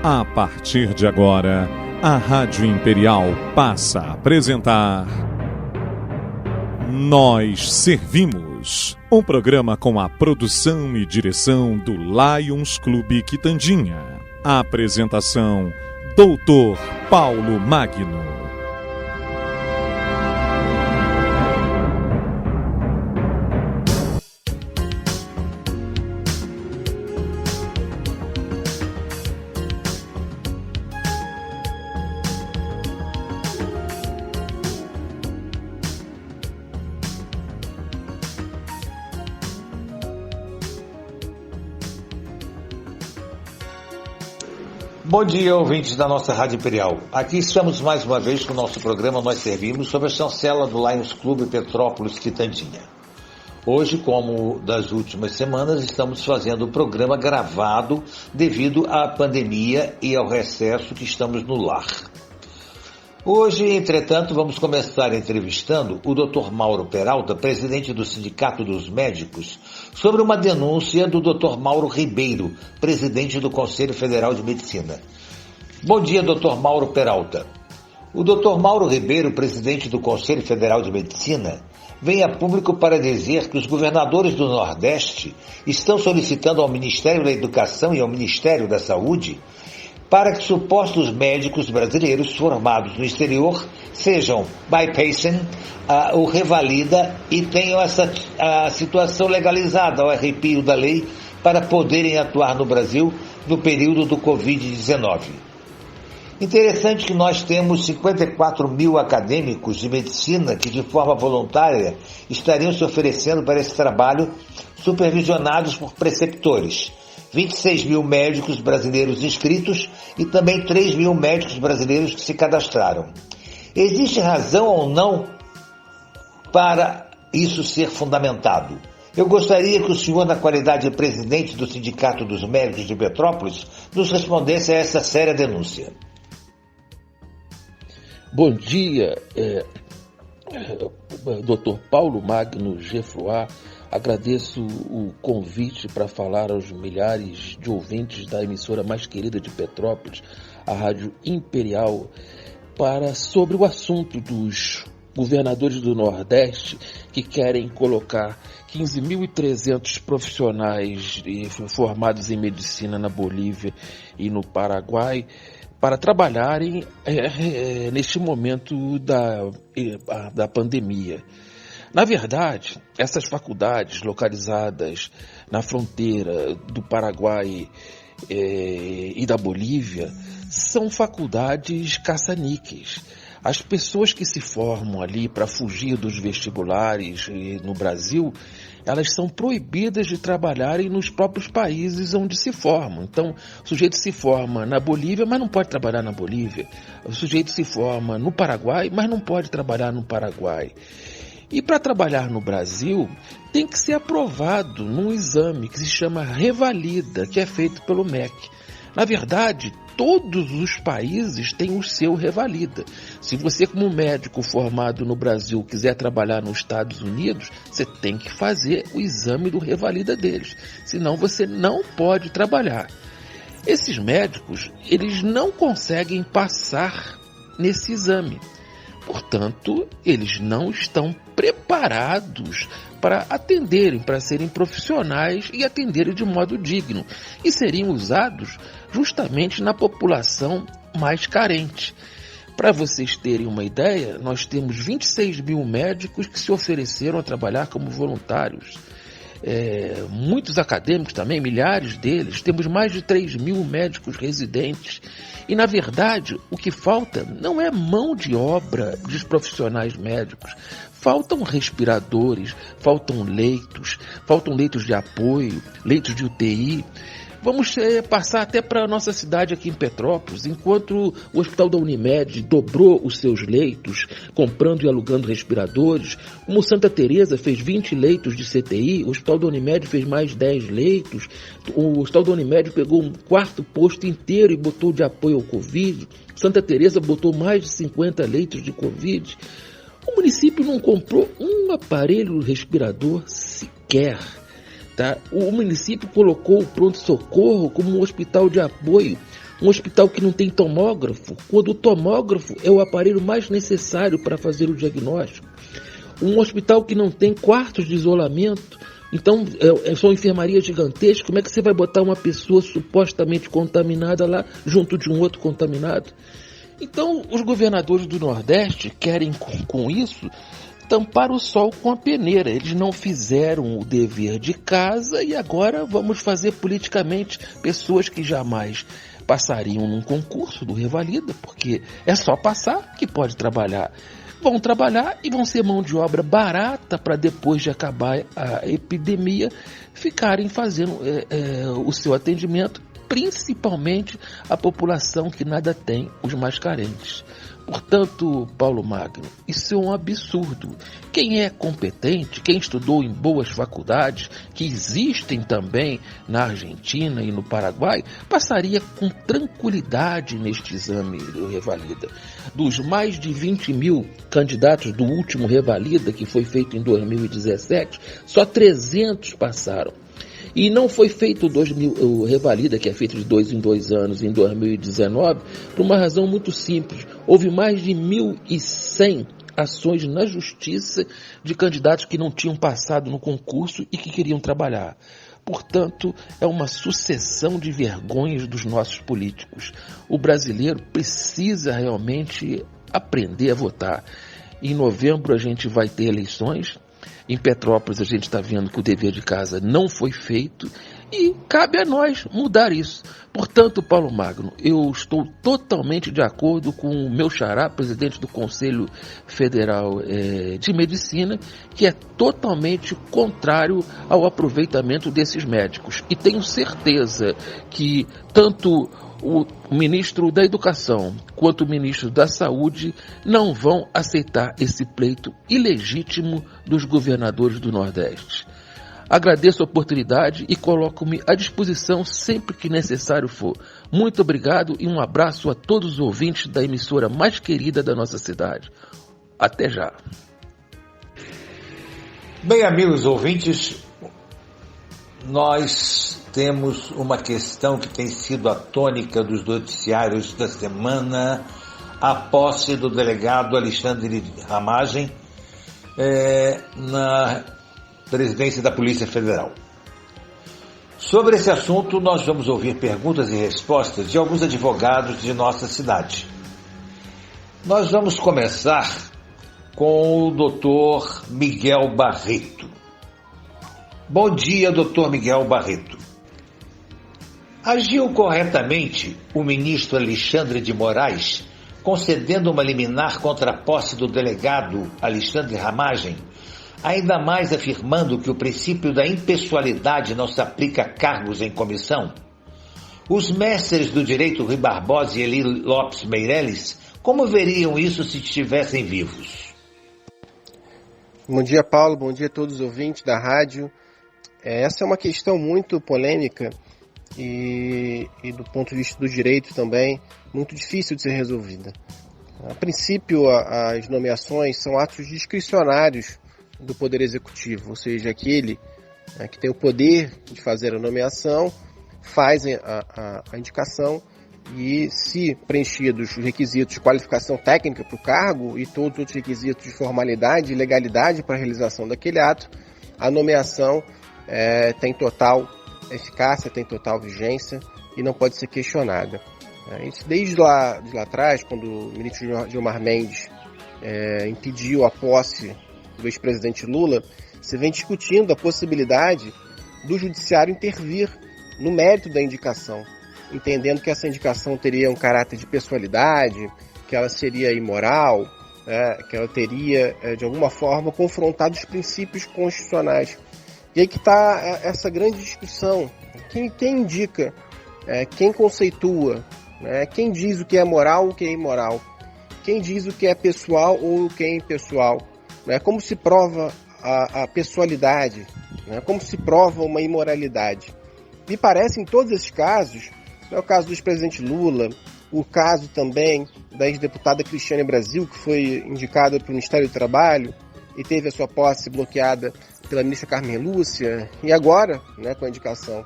A partir de agora, a Rádio Imperial passa a apresentar Nós Servimos, um programa com a produção e direção do Lions Clube Quitandinha. A apresentação, Dr. Paulo Magno. Bom dia, ouvintes da nossa Rádio Imperial. Aqui estamos mais uma vez com o nosso programa Nós Servimos sobre a chancela do Lions Clube Petrópolis Quitandinha. Hoje, como das últimas semanas, estamos fazendo o programa gravado devido à pandemia e ao recesso que estamos no lar. Hoje, entretanto, vamos começar entrevistando o Dr. Mauro Peralta, presidente do Sindicato dos Médicos, sobre uma denúncia do Dr. Mauro Ribeiro, presidente do Conselho Federal de Medicina. Bom dia, Dr. Mauro Peralta. O Dr. Mauro Ribeiro, presidente do Conselho Federal de Medicina, vem a público para dizer que os governadores do Nordeste estão solicitando ao Ministério da Educação e ao Ministério da Saúde para que supostos médicos brasileiros formados no exterior sejam bypassing o revalida e tenham a situação legalizada ao arrepio da lei para poderem atuar no Brasil no período do Covid-19. Interessante que nós temos 54 mil acadêmicos de medicina que de forma voluntária estariam se oferecendo para esse trabalho, supervisionados por preceptores. 26 mil médicos brasileiros inscritos e também 3 mil médicos brasileiros que se cadastraram. Existe razão ou não para isso ser fundamentado? Eu gostaria que o senhor, na qualidade de presidente do Sindicato dos Médicos de Petrópolis, nos respondesse a essa séria denúncia. Bom dia, Dr. Paulo Magno Gefroy. Agradeço o convite para falar aos milhares de ouvintes da emissora mais querida de Petrópolis, a Rádio Imperial, sobre o assunto dos governadores do Nordeste que querem colocar 15.300 profissionais formados em medicina na Bolívia e no Paraguai para trabalharem neste momento da pandemia. Na verdade, essas faculdades localizadas na fronteira do Paraguai e da Bolívia são faculdades caça-níqueis. As pessoas que se formam ali para fugir dos vestibulares no Brasil, elas são proibidas de trabalharem nos próprios países onde se formam. Então, o sujeito se forma na Bolívia, mas não pode trabalhar na Bolívia. O sujeito se forma no Paraguai, mas não pode trabalhar no Paraguai. E para trabalhar no Brasil, tem que ser aprovado num exame que se chama Revalida, que é feito pelo MEC. Na verdade, todos os países têm o seu Revalida. Se você, como médico formado no Brasil, quiser trabalhar nos Estados Unidos, você tem que fazer o exame do Revalida deles. Senão você não pode trabalhar. Esses médicos, eles não conseguem passar nesse exame. Portanto, eles não estão preparados para atenderem, para serem profissionais e atenderem de modo digno. E seriam usados justamente na população mais carente. Para vocês terem uma ideia, nós temos 26 mil médicos que se ofereceram a trabalhar como voluntários. Muitos acadêmicos também, milhares deles. Temos mais de 3 mil médicos residentes. E, na verdade, o que falta não é mão de obra dos profissionais médicos. Faltam respiradores, faltam leitos de apoio, leitos de UTI. Vamos passar até para a nossa cidade aqui em Petrópolis. Enquanto o Hospital da Unimed dobrou os seus leitos, comprando e alugando respiradores, como Santa Teresa fez 20 leitos de CTI, o Hospital da Unimed fez mais 10 leitos, o Hospital da Unimed pegou um quarto posto inteiro e botou de apoio ao Covid, Santa Teresa botou mais de 50 leitos de Covid. O município não comprou um aparelho respirador sequer. Tá? O município colocou o pronto-socorro como um hospital de apoio, um hospital que não tem tomógrafo, quando o tomógrafo é o aparelho mais necessário para fazer o diagnóstico, um hospital que não tem quartos de isolamento. Então, são enfermarias gigantescas. Como é que você vai botar uma pessoa supostamente contaminada lá junto de um outro contaminado? Então, os governadores do Nordeste querem, com isso, tampar o sol com a peneira. Eles não fizeram o dever de casa e agora vamos fazer politicamente pessoas que jamais passariam num concurso do Revalida, porque é só passar que pode trabalhar. Vão trabalhar e vão ser mão de obra barata para depois de acabar a epidemia ficarem fazendo o seu atendimento, principalmente a população que nada tem, os mais carentes. Portanto, Paulo Magno, isso é um absurdo. Quem é competente, quem estudou em boas faculdades, que existem também na Argentina e no Paraguai, passaria com tranquilidade neste exame do Revalida. Dos mais de 20 mil candidatos do último Revalida, que foi feito em 2017, só 300 passaram. E não foi feito o Revalida, que é feito de 2 em 2 anos, em 2019, por uma razão muito simples. Houve mais de 1.100 ações na justiça de candidatos que não tinham passado no concurso e que queriam trabalhar. Portanto, é uma sucessão de vergonhas dos nossos políticos. O brasileiro precisa realmente aprender a votar. Em novembro a gente vai ter eleições. Em Petrópolis a gente está vendo que o dever de casa não foi feito e cabe a nós mudar isso. Portanto, Paulo Magno, eu estou totalmente de acordo com o meu xará, presidente do Conselho Federal de Medicina, que é totalmente contrário ao aproveitamento desses médicos. E tenho certeza que tanto o ministro da Educação quanto o ministro da Saúde não vão aceitar esse pleito ilegítimo dos governadores do Nordeste. Agradeço a oportunidade e coloco-me à disposição sempre que necessário for. Muito obrigado e um abraço a todos os ouvintes da emissora mais querida da nossa cidade. Até já. Bem, amigos ouvintes, nós temos uma questão que tem sido a tônica dos noticiários da semana, a posse do delegado Alexandre Ramagem na presidência da Polícia Federal. Sobre esse assunto, nós vamos ouvir perguntas e respostas de alguns advogados de nossa cidade. Nós vamos começar com o Dr. Miguel Barreto. Bom dia, Dr. Miguel Barreto. Agiu corretamente o ministro Alexandre de Moraes, concedendo uma liminar contra a posse do delegado Alexandre Ramagem, ainda mais afirmando que o princípio da impessoalidade não se aplica a cargos em comissão? Os mestres do direito Rui Barbosa e Eli Lopes Meirelles, como veriam isso se estivessem vivos? Bom dia, Paulo. Bom dia a todos os ouvintes da rádio. Essa é uma questão muito polêmica e do ponto de vista do direito também, muito difícil de ser resolvida. A princípio, as nomeações são atos discricionários do Poder Executivo, ou seja, aquele que tem o poder de fazer a nomeação, faz a indicação e, se preenchidos os requisitos de qualificação técnica para o cargo e todos os outros requisitos de formalidade e legalidade para a realização daquele ato, a nomeação tem total eficácia, tem total vigência e não pode ser questionada. Isso desde lá atrás, quando o ministro Gilmar Mendes impediu a posse do ex-presidente Lula, se vem discutindo a possibilidade do judiciário intervir no mérito da indicação, entendendo que essa indicação teria um caráter de pessoalidade, que ela seria imoral, que ela teria, de alguma forma, confrontado os princípios constitucionais. E aí que está essa grande discussão. Quem indica, quem conceitua, quem diz o que é moral ou o que é imoral, quem diz o que é pessoal ou o que é impessoal, como se prova a pessoalidade, como se prova uma imoralidade. Me parece, em todos esses casos, é o caso do ex-presidente Lula, o caso também da ex-deputada Cristiane Brasil, que foi indicada para o Ministério do Trabalho e teve a sua posse bloqueada pela ministra Carmen Lúcia, e agora, com a indicação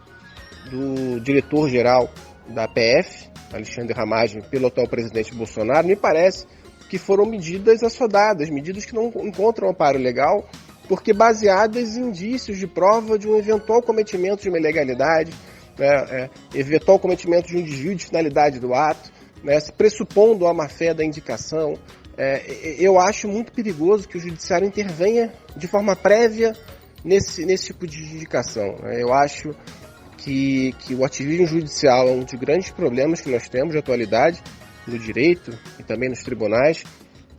do diretor-geral da PF, Alexandre Ramagem, pelo atual presidente Bolsonaro, me parece que foram medidas assodadas, medidas que não encontram amparo legal, porque baseadas em indícios de prova de um eventual cometimento de uma ilegalidade, né, eventual cometimento de um desvio de finalidade do ato, né, pressupondo a má-fé da indicação. Eu acho muito perigoso que o judiciário intervenha de forma prévia nesse tipo de indicação. Eu acho que o ativismo judicial é um dos grandes problemas que nós temos de atualidade no direito e também nos tribunais.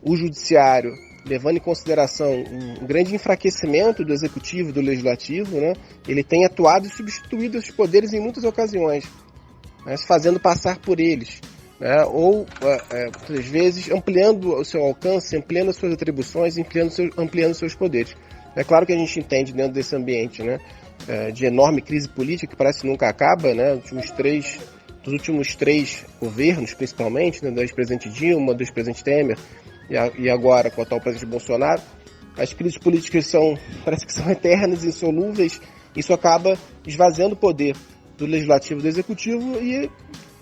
O judiciário, levando em consideração um grande enfraquecimento do executivo e do legislativo, né, ele tem atuado e substituído esses poderes em muitas ocasiões, né, se fazendo passar por eles, né, ou, às vezes, ampliando o seu alcance, ampliando as suas atribuições, ampliando seus poderes. É claro que a gente entende dentro desse ambiente, né, de enorme crise política que parece que nunca acaba, né, dos últimos três governos, principalmente, né, do ex-presidente Dilma, do ex-presidente Temer e agora com o atual presidente Bolsonaro, as crises políticas parece que são eternas, insolúveis. Isso acaba esvaziando o poder do legislativo e do executivo e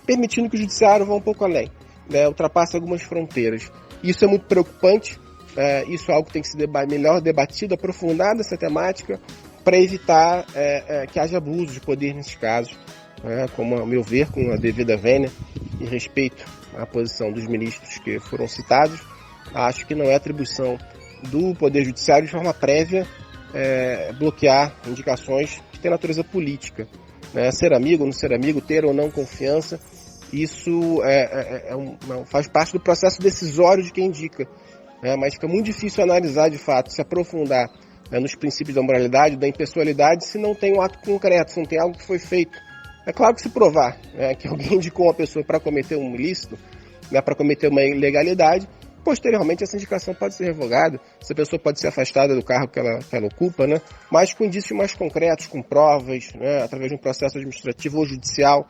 permitindo que o judiciário vá um pouco além, né, ultrapasse algumas fronteiras. Isso é muito preocupante, isso é algo que tem que ser melhor debatido, aprofundado essa temática, para evitar que haja abuso de poder nesses casos, como, a meu ver, com a devida vênia e respeito à posição dos ministros que foram citados. Acho que não é atribuição do Poder Judiciário de forma prévia bloquear indicações que têm natureza política, né? Ser amigo, não ser amigo, ter ou não confiança, isso faz parte do processo decisório de quem indica, mas fica muito difícil analisar de fato, se aprofundar nos princípios da moralidade, da impessoalidade, se não tem um ato concreto, se não tem algo que foi feito. É claro que se provar que alguém indicou uma pessoa para cometer um ilícito, para cometer uma ilegalidade, posteriormente essa indicação pode ser revogada, essa pessoa pode ser afastada do cargo que ela ocupa, né? Mas com indícios mais concretos, com provas, né? Através de um processo administrativo ou judicial,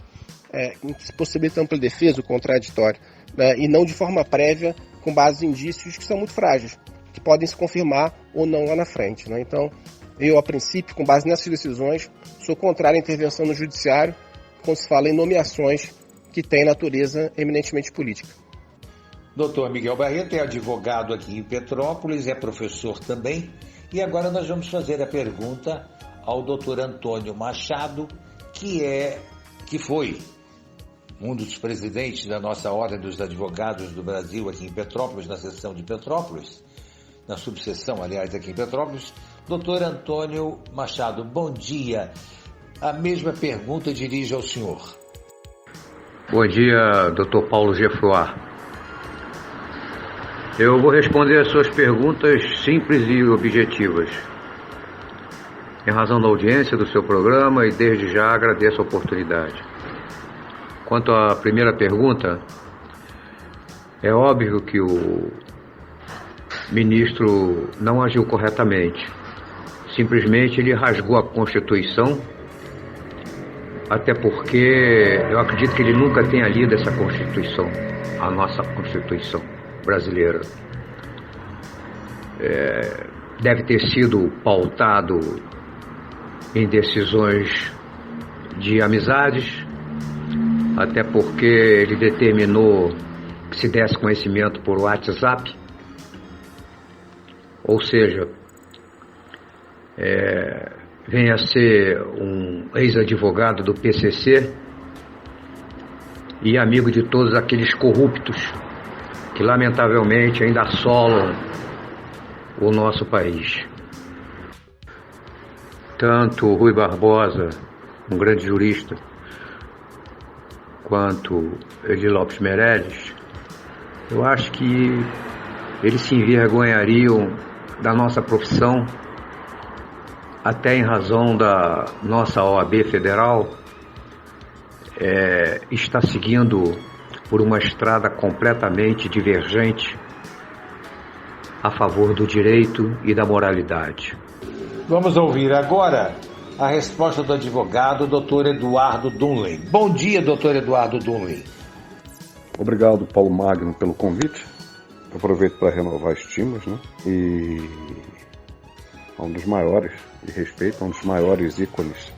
que se possibilita ampla defesa, o contraditório, né? E não de forma prévia, com base em indícios que são muito frágeis, que podem se confirmar ou não lá na frente, né? Então, eu, a princípio, com base nessas decisões, sou contrário à intervenção no judiciário quando se fala em nomeações que têm natureza eminentemente política. Doutor Miguel Barreto é advogado aqui em Petrópolis, é professor também. E agora nós vamos fazer a pergunta ao doutor Antônio Machado, que foi um dos presidentes da nossa Ordem dos Advogados do Brasil aqui em Petrópolis, na seção de Petrópolis, na subseção, aliás, aqui em Petrópolis. Doutor Antônio Machado, bom dia. A mesma pergunta dirige ao senhor. Bom dia, doutor Paulo Geoffroy. Eu vou responder as suas perguntas simples e objetivas. Em razão da audiência do seu programa e desde já agradeço a oportunidade. Quanto à primeira pergunta, é óbvio que o ministro não agiu corretamente. Simplesmente ele rasgou a Constituição, até porque eu acredito que ele nunca tenha lido essa Constituição, a nossa Constituição brasileira. Deve ter sido pautado em decisões de amizades, até porque ele determinou que se desse conhecimento por WhatsApp, ou seja, venha a ser um ex-advogado do PCC e amigo de todos aqueles corruptos que lamentavelmente ainda assolam o nosso país. Tanto Rui Barbosa, um grande jurista, quanto Eli Lopes Meirelles, eu acho que eles se envergonhariam da nossa profissão, até em razão da nossa OAB federal está seguindo por uma estrada completamente divergente a favor do direito e da moralidade. Vamos ouvir agora a resposta do advogado Dr. Eduardo Dunley. Bom dia, Dr. Eduardo Dunley. Obrigado, Paulo Magno, pelo convite. Aproveito para renovar estimas, né? E um dos maiores, de respeito, um dos maiores ícones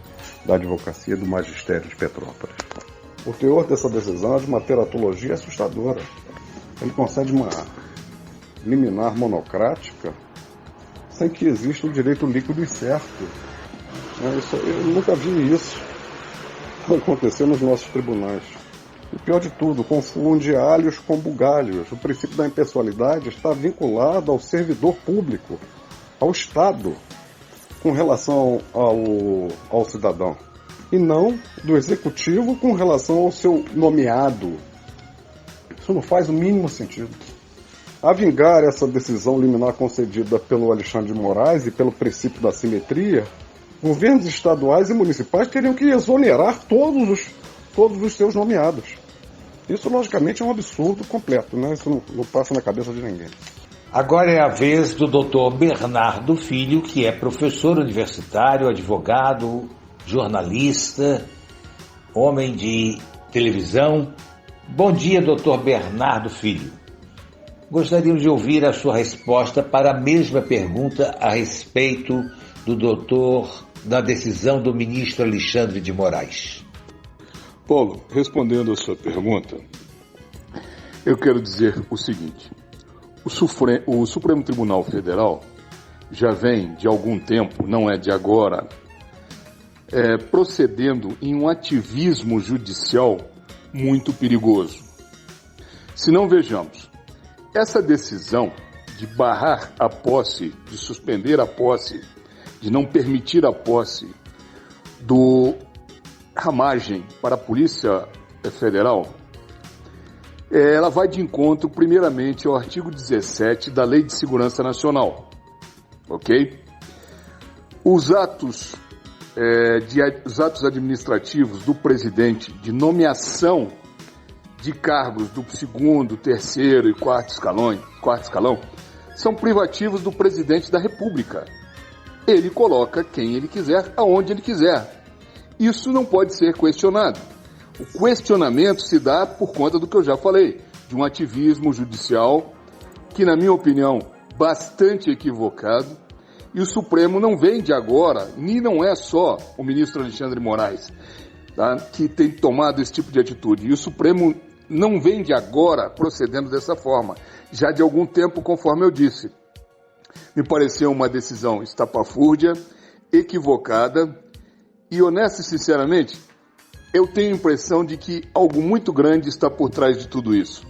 da advocacia do magistério de Petrópolis. O teor dessa decisão é de uma teratologia assustadora. Ele concede uma liminar monocrática sem que exista o direito líquido e certo. Eu nunca vi isso acontecer nos nossos tribunais. E pior de tudo, confunde alhos com bugalhos. O princípio da impessoalidade está vinculado ao servidor público, ao Estado, com relação ao cidadão. E não do executivo com relação ao seu nomeado. Isso não faz o mínimo sentido. A vingar essa decisão liminar concedida pelo Alexandre de Moraes e pelo princípio da simetria, governos estaduais e municipais teriam que exonerar todos os seus nomeados. Isso, logicamente, é um absurdo completo, né? Isso não passa na cabeça de ninguém. Agora é a vez do Dr. Bernardo Filho, que é professor universitário, advogado, jornalista, homem de televisão. Bom dia, Dr. Bernardo Filho. Gostaríamos de ouvir a sua resposta para a mesma pergunta a respeito da decisão do ministro Alexandre de Moraes. Paulo, respondendo a sua pergunta, eu quero dizer o seguinte: o Supremo Tribunal Federal já vem de algum tempo, não é de agora, procedendo em um ativismo judicial muito perigoso. Se não, vejamos, essa decisão de barrar a posse, de suspender a posse, de não permitir a posse do ramagem para a Polícia Federal, ela vai de encontro, primeiramente, ao artigo 17 da Lei de Segurança Nacional, ok? Os atos administrativos do presidente de nomeação de cargos do segundo, terceiro e quarto escalão são privativos do presidente da República. Ele coloca quem ele quiser, aonde ele quiser. Isso não pode ser questionado. O questionamento se dá por conta do que eu já falei, de um ativismo judicial que, na minha opinião, bastante equivocado, e o Supremo não vem de agora, nem não é só o ministro Alexandre de Moraes, tá, que tem tomado esse tipo de atitude. E o Supremo não vem de agora procedendo dessa forma, já de algum tempo, conforme eu disse. Me pareceu uma decisão estapafúrdia, equivocada, e honesto e sinceramente, eu tenho a impressão de que algo muito grande está por trás de tudo isso.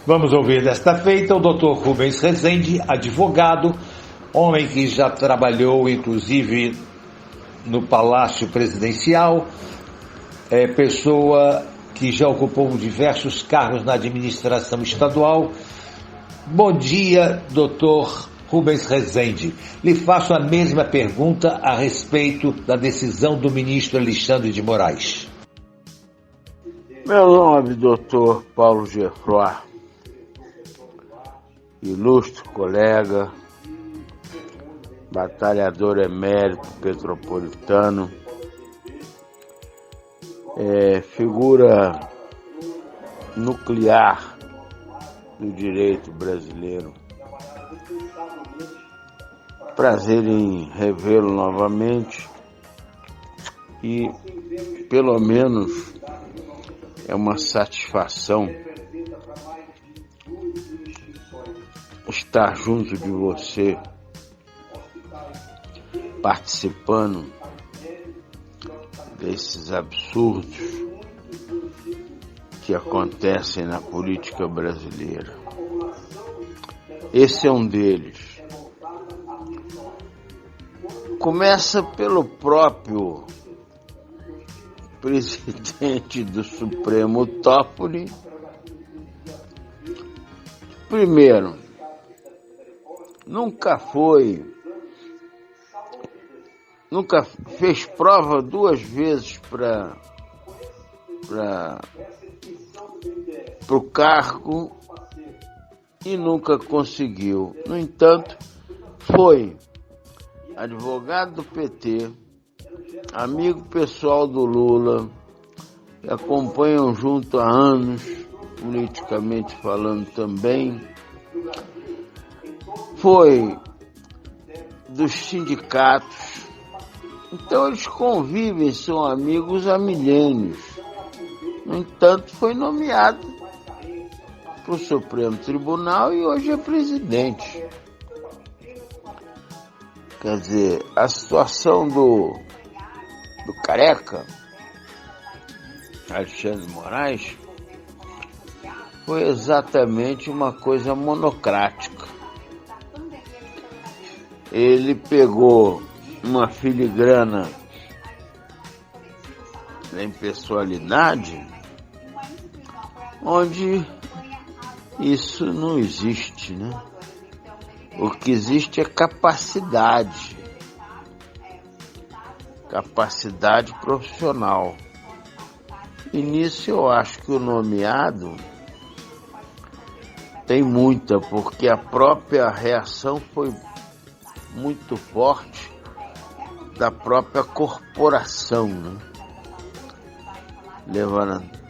Vamos ouvir desta feita o Dr. Rubens Rezende, advogado, homem que já trabalhou inclusive no Palácio Presidencial, pessoa que já ocupou diversos cargos na administração estadual. Bom dia, Dr. Rubens Rezende. Lhe faço a mesma pergunta a respeito da decisão do ministro Alexandre de Moraes. Meu nome é Dr. Paulo Geoffroy, ilustre colega, batalhador emérito petropolitano, figura nuclear do direito brasileiro. Prazer em revê-lo novamente e, pelo menos, é uma satisfação estar junto de você, participando desses absurdos que acontecem na política brasileira. Esse é um deles. Começa pelo próprio presidente do Supremo, Toffoli. Primeiro, nunca fez prova 2 vezes para o cargo e nunca conseguiu. No entanto, foi advogado do PT, amigo pessoal do Lula, que acompanham junto há anos, politicamente falando também. Foi dos sindicatos. Então eles convivem, são amigos há milênios. No entanto, foi nomeado para o Supremo Tribunal e hoje é presidente. Quer dizer, a situação do careca, Alexandre de Moraes, foi exatamente uma coisa monocrática. Ele pegou uma filigrana da impessoalidade, onde isso não existe, né? O que existe é capacidade profissional. E nisso eu acho que o nomeado tem muita, porque a própria reação foi muito forte da própria corporação, né?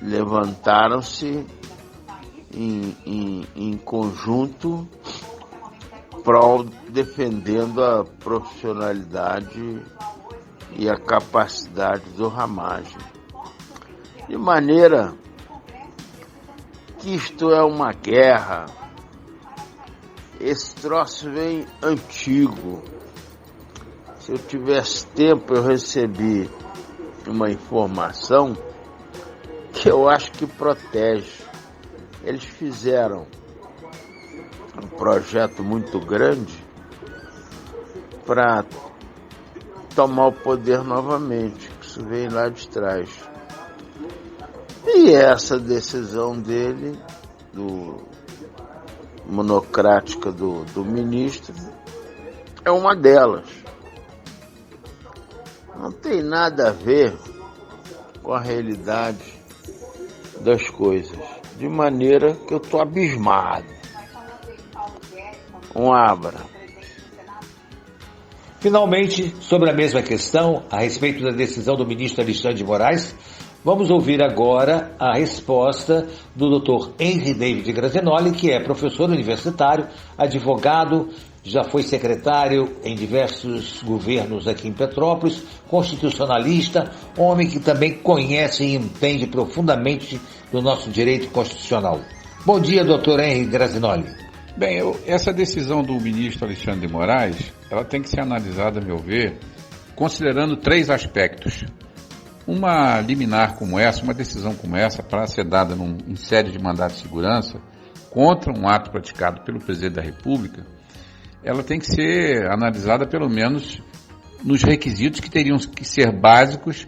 Levantaram-se em conjunto defendendo a profissionalidade e a capacidade do Ramagem. De maneira que isto é uma guerra. Esse troço vem antigo. Se eu tivesse tempo, eu recebi uma informação que eu acho que protege. Eles fizeram um projeto muito grande para tomar o poder novamente. Isso vem lá de trás. E essa decisão dele, monocrática do ministro, é uma delas. Não tem nada a ver com a realidade das coisas. De maneira que eu estou abismado. Um abraço. Finalmente, sobre a mesma questão, a respeito da decisão do ministro Alexandre de Moraes, vamos ouvir agora a resposta do Dr. Henry David Grazinoli, que é professor universitário, advogado, já foi secretário em diversos governos aqui em Petrópolis, constitucionalista, homem que também conhece e entende profundamente do nosso direito constitucional. Bom dia, Dr. Henry Grazinoli. Bem, essa decisão do ministro Alexandre de Moraes, ela tem que ser analisada, a meu ver, considerando 3 aspectos. Uma liminar como essa, uma decisão como essa, para ser dada em sede de mandato de segurança, contra um ato praticado pelo presidente da República, ela tem que ser analisada pelo menos nos requisitos que teriam que ser básicos,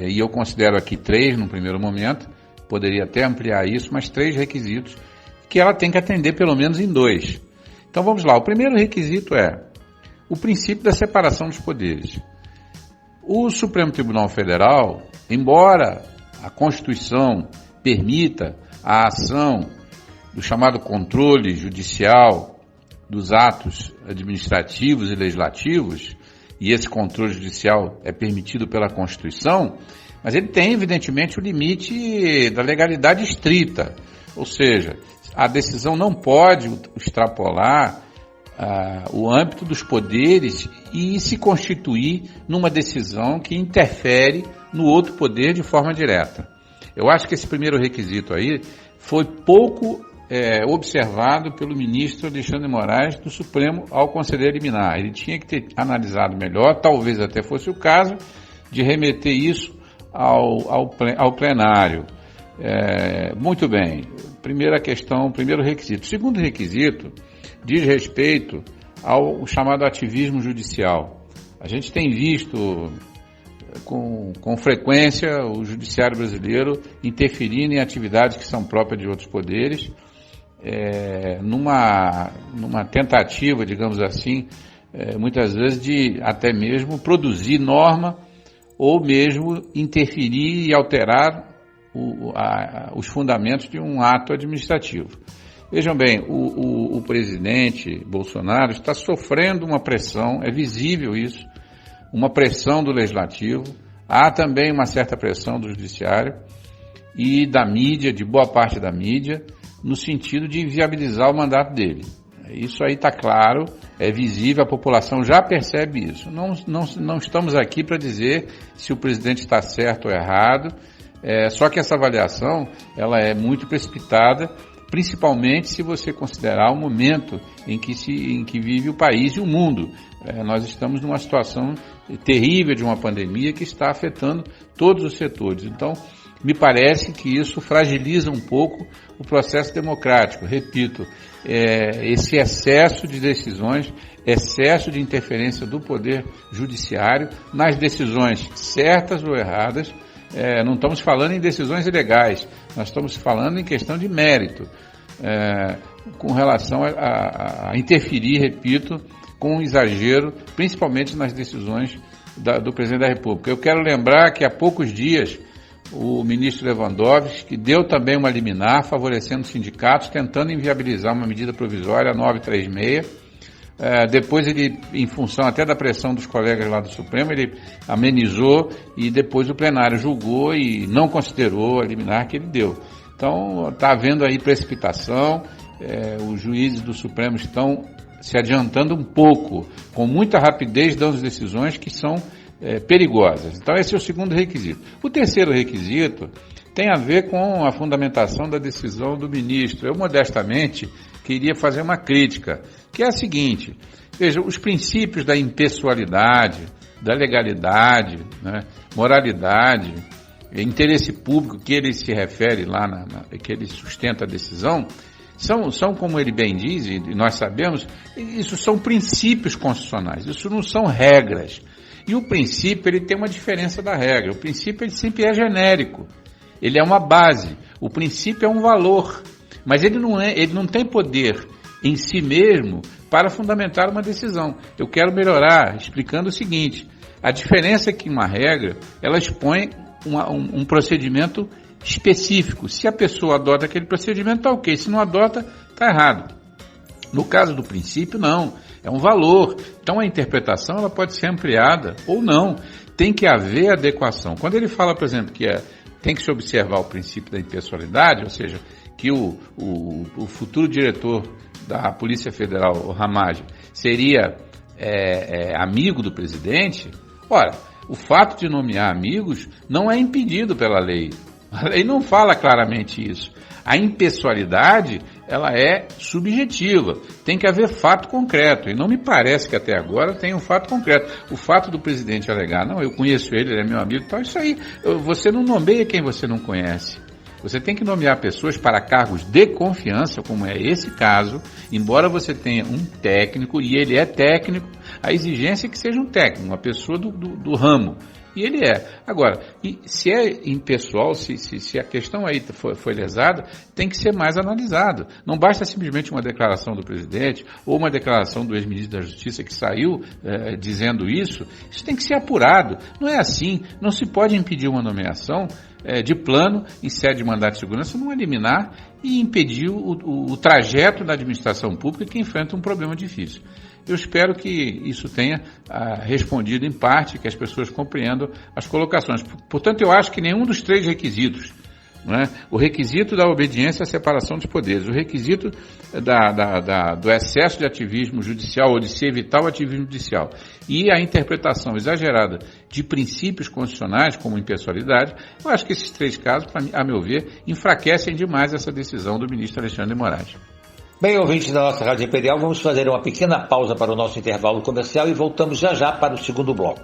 e eu considero aqui 3 no primeiro momento, poderia até ampliar isso, mas 3 requisitos que ela tem que atender pelo menos em 2. Então vamos lá, o primeiro requisito é o princípio da separação dos poderes. O Supremo Tribunal Federal, embora a Constituição permita a ação do chamado controle judicial dos atos administrativos e legislativos, e esse controle judicial é permitido pela Constituição, mas ele tem, evidentemente, o limite da legalidade estrita, ou seja, a decisão não pode extrapolar o âmbito dos poderes e se constituir numa decisão que interfere no outro poder de forma direta. Eu acho que esse primeiro requisito aí foi pouco observado pelo ministro Alexandre de Moraes do Supremo ao conceder liminar. Ele tinha que ter analisado melhor, talvez até fosse o caso, de remeter isso ao plenário. Muito bem, primeira questão, primeiro requisito. Segundo requisito diz respeito ao chamado ativismo judicial. A gente tem visto com frequência o judiciário brasileiro interferindo em atividades que são próprias de outros poderes, numa tentativa, digamos assim, muitas vezes de até mesmo produzir norma ou mesmo interferir e alterar os fundamentos de um ato administrativo. Vejam bem, o presidente Bolsonaro está sofrendo uma pressão, é visível isso, uma pressão do legislativo, há também uma certa pressão do judiciário e da mídia, de boa parte da mídia, no sentido de inviabilizar o mandato dele. Isso aí está claro, é visível, a população já percebe isso. Não estamos aqui para dizer se o presidente está certo ou errado. Só que essa avaliação ela é muito precipitada, principalmente se você considerar o momento em que vive o país e o mundo. Nós estamos numa situação terrível de uma pandemia que está afetando todos os setores. Então, me parece que isso fragiliza um pouco o processo democrático. Repito, esse excesso de decisões, excesso de interferência do Poder Judiciário nas decisões certas ou erradas. Não estamos falando em decisões ilegais, nós estamos falando em questão de mérito, com relação a interferir, repito, com exagero, principalmente nas decisões do Presidente da República. Eu quero lembrar que há poucos dias o ministro Lewandowski deu também uma liminar favorecendo os sindicatos, tentando inviabilizar uma medida provisória, a 936. Depois ele, em função até da pressão dos colegas lá do Supremo, ele amenizou e depois o plenário julgou e não considerou a liminar que ele deu. Então está havendo aí precipitação, os juízes do Supremo estão se adiantando um pouco, com muita rapidez, dando decisões que são perigosas. Então esse é o segundo requisito. O terceiro requisito tem a ver com a fundamentação da decisão do ministro. Eu, modestamente, queria fazer uma crítica, que é a seguinte: veja, os princípios da impessoalidade, da legalidade, né, moralidade, interesse público, que ele se refere lá, que ele sustenta a decisão, são, como ele bem diz, e nós sabemos, isso são princípios constitucionais, isso não são regras. E o princípio, ele tem uma diferença da regra. O princípio, ele sempre é genérico. Ele é uma base. O princípio é um valor. Mas ele não tem poder em si mesmo para fundamentar uma decisão. Eu quero melhorar explicando o seguinte: a diferença é que uma regra, ela expõe um procedimento específico. Se a pessoa adota aquele procedimento, está ok. Se não adota, está errado. No caso do princípio, não. É um valor. Então a interpretação ela pode ser ampliada ou não. Tem que haver adequação. Quando ele fala, por exemplo, que tem que se observar o princípio da impessoalidade, ou seja, que o futuro diretor da Polícia Federal, o Ramagem, seria amigo do presidente, ora, o fato de nomear amigos não é impedido pela lei. A lei não fala claramente isso. A impessoalidade, ela é subjetiva. Tem que haver fato concreto. E não me parece que até agora tem um fato concreto. O fato do presidente alegar, não, eu conheço ele é meu amigo, tal, isso aí. Você não nomeia quem você não conhece. Você tem que nomear pessoas para cargos de confiança, como é esse caso, embora você tenha um técnico, e ele é técnico, a exigência é que seja um técnico, uma pessoa do ramo. E ele é. Agora, se é impessoal, se a questão aí foi lesada, tem que ser mais analisado. Não basta simplesmente uma declaração do presidente ou uma declaração do ex-ministro da Justiça que saiu dizendo isso. Isso tem que ser apurado. Não é assim. Não se pode impedir uma nomeação de plano em sede de mandato de segurança, não eliminar e impedir o trajeto da administração pública que enfrenta um problema difícil. Eu espero que isso tenha respondido em parte, que as pessoas compreendam as colocações. Portanto, eu acho que nenhum dos três requisitos, não é? O requisito da obediência à separação dos poderes, o requisito do excesso de ativismo judicial ou de se evitar o ativismo judicial e a interpretação exagerada de princípios constitucionais, como impessoalidade, eu acho que esses três casos, a meu ver, enfraquecem demais essa decisão do ministro Alexandre de Moraes. Bem, ouvintes da nossa Rádio Imperial, vamos fazer uma pequena pausa para o nosso intervalo comercial e voltamos já para o segundo bloco.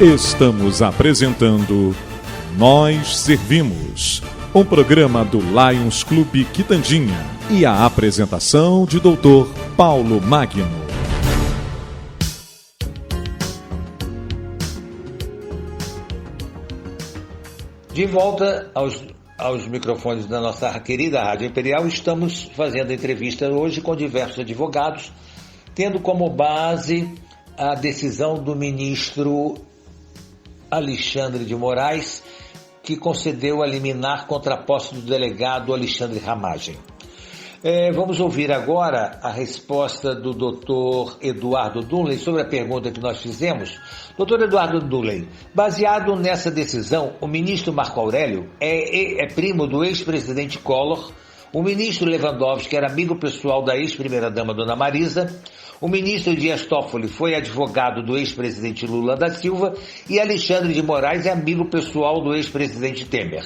Estamos apresentando Nós Servimos, um programa do Lions Clube Quitandinha e a apresentação de Dr. Paulo Magno. De volta aos microfones da nossa querida Rádio Imperial, estamos fazendo entrevista hoje com diversos advogados, tendo como base a decisão do ministro Alexandre de Moraes, que concedeu a liminar contra a posse do delegado Alexandre Ramagem. Vamos ouvir agora a resposta do Dr. Eduardo Duley sobre a pergunta que nós fizemos. Dr. Eduardo Duley, baseado nessa decisão, o ministro Marco Aurélio é primo do ex-presidente Collor, o ministro Lewandowski era amigo pessoal da ex-primeira-dama Dona Marisa, o ministro Dias Toffoli foi advogado do ex-presidente Lula da Silva e Alexandre de Moraes é amigo pessoal do ex-presidente Temer.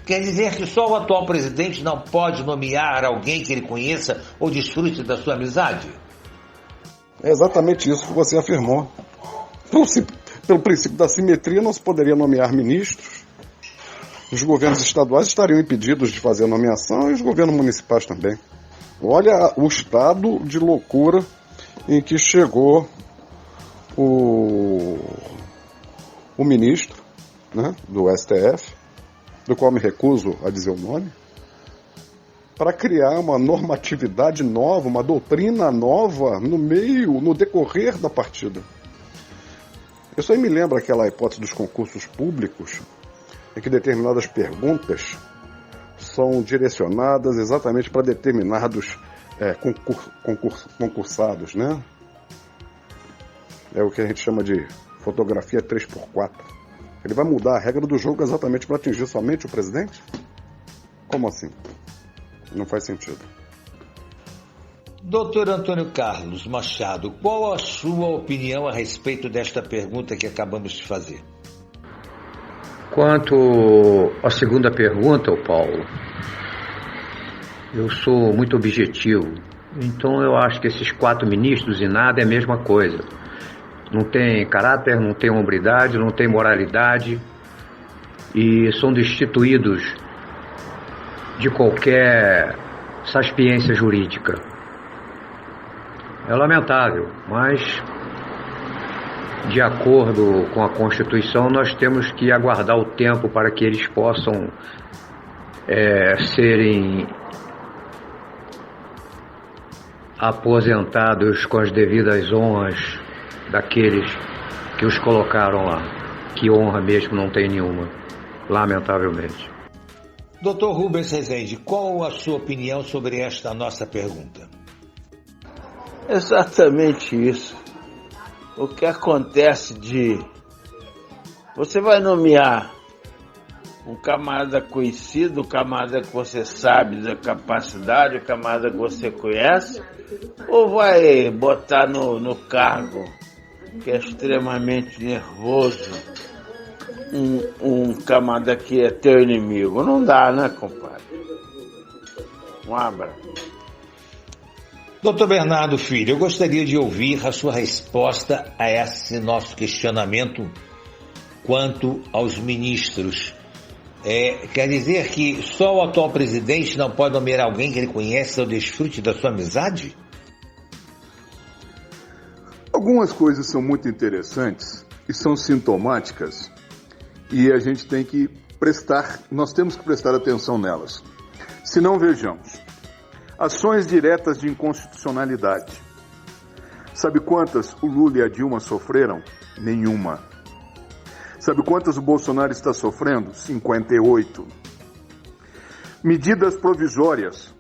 Quer dizer que só o atual presidente não pode nomear alguém que ele conheça ou desfrute da sua amizade? É exatamente isso que você afirmou. Pelo princípio da simetria, não se poderia nomear ministros. Os governos estaduais estariam impedidos de fazer a nomeação e os governos municipais também. Olha o estado de loucura em que chegou o ministro, né, do STF, do qual me recuso a dizer o nome, para criar uma normatividade nova, uma doutrina nova no decorrer da partida. Isso aí me lembra aquela hipótese dos concursos públicos, em que determinadas perguntas são direcionadas exatamente para determinados concursados, né? É o que a gente chama de fotografia 3x4. Ele vai mudar a regra do jogo exatamente para atingir somente o presidente? Como assim? Não faz sentido. Doutor Antônio Carlos Machado, qual a sua opinião a respeito desta pergunta que acabamos de fazer? Quanto à segunda pergunta, Paulo, eu sou muito objetivo. Então eu acho que esses 4 ministros e nada é a mesma coisa. Não tem caráter, não tem hombridade, não tem moralidade e são destituídos de qualquer sapiência jurídica. É lamentável, mas de acordo com a Constituição nós temos que aguardar o tempo para que eles possam serem aposentados com as devidas honras daqueles que os colocaram lá, que honra mesmo não tem nenhuma, lamentavelmente. Dr. Rubens Rezende, qual a sua opinião sobre esta nossa pergunta? Exatamente isso. O que acontece você vai nomear um camarada conhecido, um camarada que você sabe da capacidade, um camarada que você conhece, ou vai botar no cargo que é extremamente nervoso um camarada que é teu inimigo? Não dá, né, compadre? Um abraço. Doutor Bernardo Filho, eu gostaria de ouvir a sua resposta a esse nosso questionamento quanto aos ministros. Quer dizer que só o atual presidente não pode nomear alguém que ele conhece ou desfrute da sua amizade? Algumas coisas são muito interessantes e são sintomáticas e a gente tem que nós temos que prestar atenção nelas. Se não, vejamos. Ações diretas de inconstitucionalidade. Sabe quantas o Lula e a Dilma sofreram? Nenhuma. Sabe quantas o Bolsonaro está sofrendo? 58. Medidas provisórias.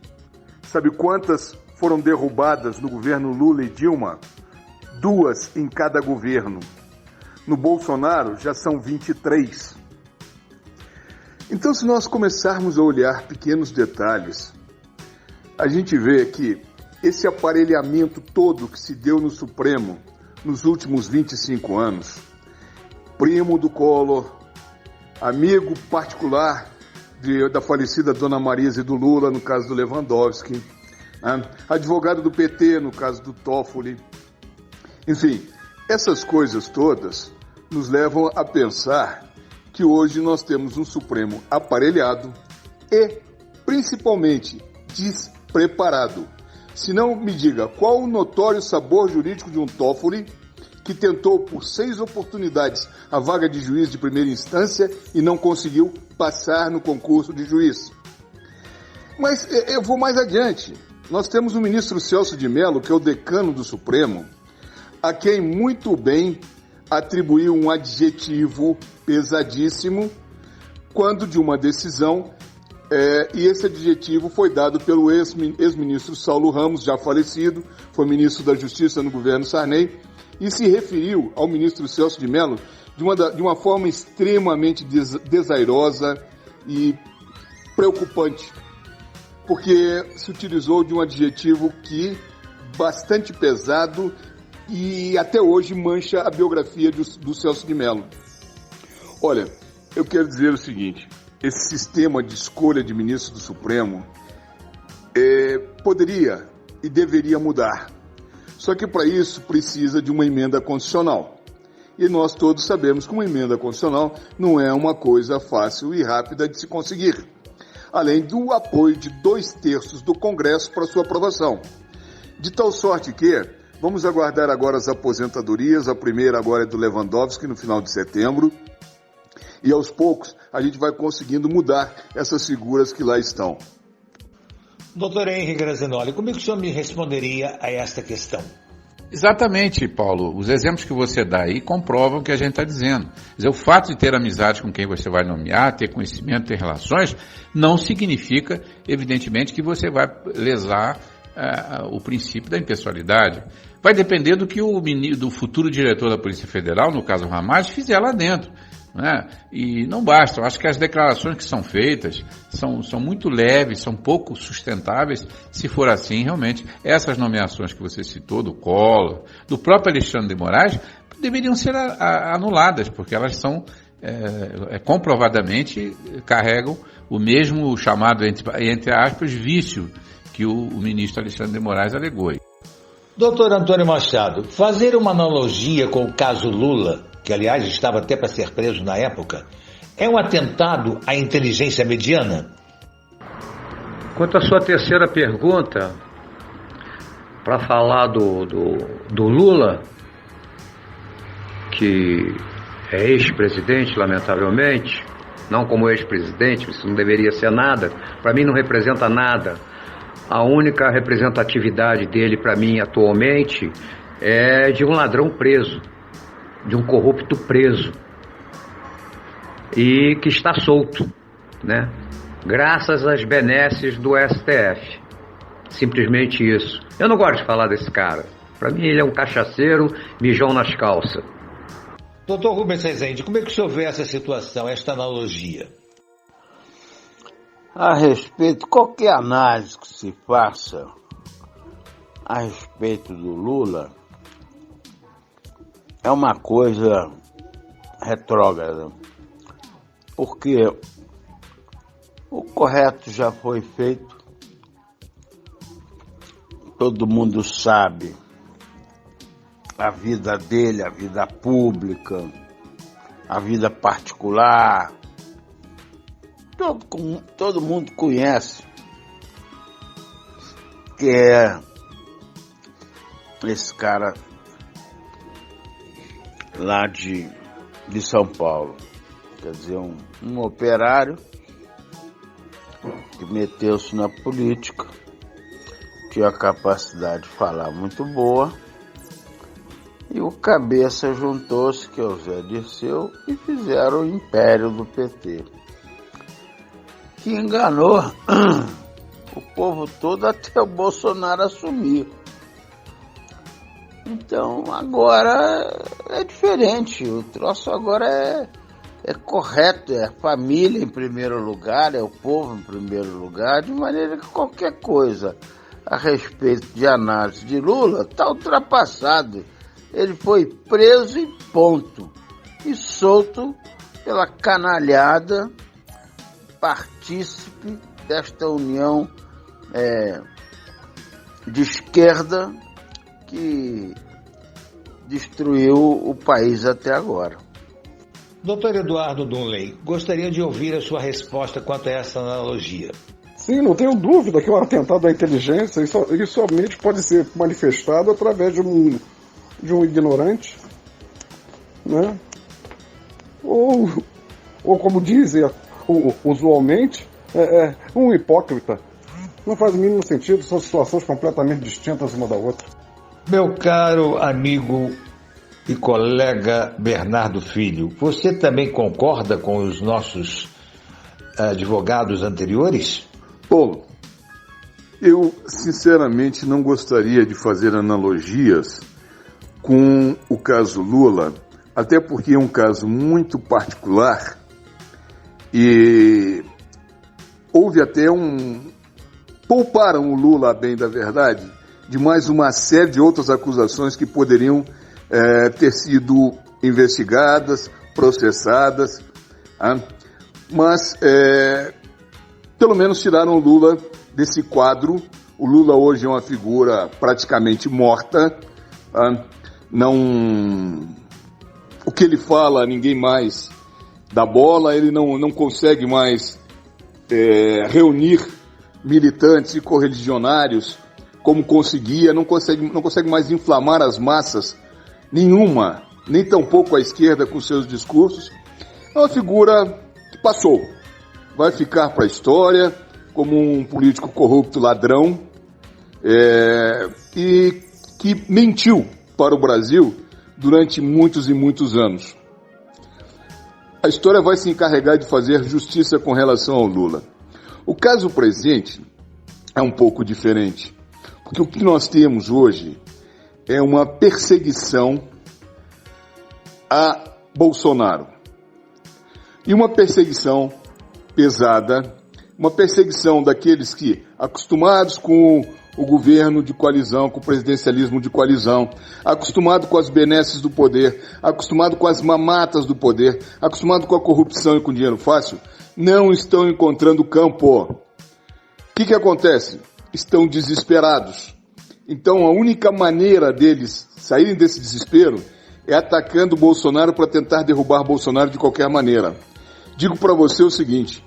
Sabe quantas foram derrubadas no governo Lula e Dilma? 2 em cada governo. No Bolsonaro já são 23. Então, se nós começarmos a olhar pequenos detalhes, a gente vê que esse aparelhamento todo que se deu no Supremo nos últimos 25 anos, primo do Collor, amigo particular da falecida Dona Marisa e do Lula, no caso do Lewandowski, advogado do PT, no caso do Toffoli. Enfim, essas coisas todas nos levam a pensar que hoje nós temos um Supremo aparelhado e, principalmente, despreparado. Se não, me diga, qual o notório sabor jurídico de um Toffoli que tentou por 6 oportunidades a vaga de juiz de primeira instância e não conseguiu passar no concurso de juiz? Mas eu vou mais adiante. Nós temos o ministro Celso de Mello, que é o decano do Supremo, a quem muito bem atribuiu um adjetivo pesadíssimo quando de uma decisão E esse adjetivo foi dado pelo ex-ministro Saulo Ramos, já falecido, foi ministro da Justiça no governo Sarney, e se referiu ao ministro Celso de Mello de uma forma extremamente desairosa e preocupante, porque se utilizou de um adjetivo bastante pesado e até hoje mancha a biografia do Celso de Mello. Olha, eu quero dizer o seguinte: esse sistema de escolha de ministro do Supremo poderia e deveria mudar. Só que para isso precisa de uma emenda constitucional. E nós todos sabemos que uma emenda constitucional não é uma coisa fácil e rápida de se conseguir. Além do apoio de 2/3 do Congresso para sua aprovação. De tal sorte que vamos aguardar agora as aposentadorias. A primeira agora é do Lewandowski no final de setembro. E aos poucos a gente vai conseguindo mudar essas figuras que lá estão. Doutor Henrique Grazinoli, como é que o senhor me responderia a esta questão? Exatamente, Paulo. Os exemplos que você dá aí comprovam o que a gente está dizendo. Quer dizer, o fato de ter amizade com quem você vai nomear, ter conhecimento, ter relações, não significa, evidentemente, que você vai lesar o princípio da impessoalidade. Vai depender do que do futuro diretor da Polícia Federal, no caso Ramagem, fizer lá dentro. Né? E não basta. Eu acho que as declarações que são feitas são muito leves, são pouco sustentáveis. Se for assim, realmente, essas nomeações que você citou, do Collor, do próprio Alexandre de Moraes, deveriam ser anuladas, porque elas são comprovadamente carregam o mesmo chamado, entre aspas, vício que o ministro Alexandre de Moraes alegou. Doutor Antônio Machado, fazer uma analogia com o caso Lula, que aliás estava até para ser preso na época, é um atentado à inteligência mediana? Quanto à sua terceira pergunta, para falar do Lula, que é ex-presidente, lamentavelmente, não como ex-presidente, isso não deveria ser nada, para mim não representa nada. A única representatividade dele para mim atualmente é de um ladrão preso, de um corrupto preso e que está solto, né? Graças às benesses do STF. Simplesmente isso. Eu não gosto de falar desse cara. Para mim ele é um cachaceiro, mijão nas calças. Doutor Rubens Rezende, como é que o senhor vê essa situação, esta analogia? A respeito, qualquer análise que se faça a respeito do Lula é uma coisa retrógrada, porque o correto já foi feito, todo mundo sabe a vida dele, a vida pública, a vida particular, todo mundo conhece que é esse cara lá de São Paulo, quer dizer, um operário que meteu-se na política, tinha a capacidade de falar muito boa, e o cabeça juntou-se, que é o Zé Dirceu, e fizeram o império do PT, que enganou o povo todo até o Bolsonaro assumir. Então agora é diferente, o troço agora é correto, é a família em primeiro lugar, é o povo em primeiro lugar, de maneira que qualquer coisa a respeito de análise de Lula está ultrapassado. Ele foi preso e ponto, e solto pela canalhada partícipe desta união de esquerda que destruiu o país até agora. Doutor Eduardo Dunley, gostaria de ouvir a sua resposta quanto a essa analogia. Sim, não tenho dúvida que um atentado à inteligência ele somente pode ser manifestado através de um ignorante, né? Ou como dizem usualmente, um hipócrita. Não faz o mínimo sentido, são situações completamente distintas uma da outra. Meu caro amigo e colega Bernardo Filho, você também concorda com os nossos advogados anteriores? Paulo, eu sinceramente não gostaria de fazer analogias com o caso Lula, até porque é um caso muito particular e houve até pouparam o Lula, a bem da verdade, de mais uma série de outras acusações que poderiam ter sido investigadas, processadas, mas pelo menos tiraram o Lula desse quadro. O Lula hoje é uma figura praticamente morta, o que ele fala ninguém mais dá bola, ele não consegue mais reunir militantes e correligionários como conseguia, não consegue mais inflamar as massas nenhuma, nem tampouco a esquerda com seus discursos. É uma figura que passou, vai ficar para a história como um político corrupto ladrão e que mentiu para o Brasil durante muitos e muitos anos. A história vai se encarregar de fazer justiça com relação ao Lula. O caso presente é um pouco diferente, porque o que nós temos hoje é uma perseguição a Bolsonaro. E uma perseguição pesada, uma perseguição daqueles que, acostumados com o governo de coalizão, com o presidencialismo de coalizão, acostumado com as benesses do poder, acostumado com as mamatas do poder, acostumado com a corrupção e com dinheiro fácil, não estão encontrando campo. O que acontece? Estão desesperados. Então a única maneira deles saírem desse desespero é atacando o Bolsonaro para tentar derrubar Bolsonaro de qualquer maneira. Digo para você o seguinte,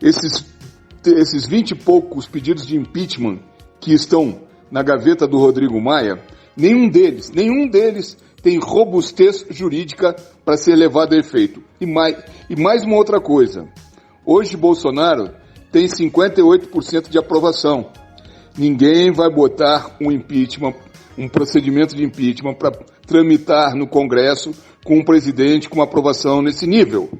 esses 20 e poucos pedidos de impeachment que estão na gaveta do Rodrigo Maia, nenhum deles tem robustez jurídica para ser levado a efeito. E mais uma outra coisa, hoje Bolsonaro tem 58% de aprovação. Ninguém vai botar um procedimento de impeachment para tramitar no Congresso com um presidente com uma aprovação nesse nível.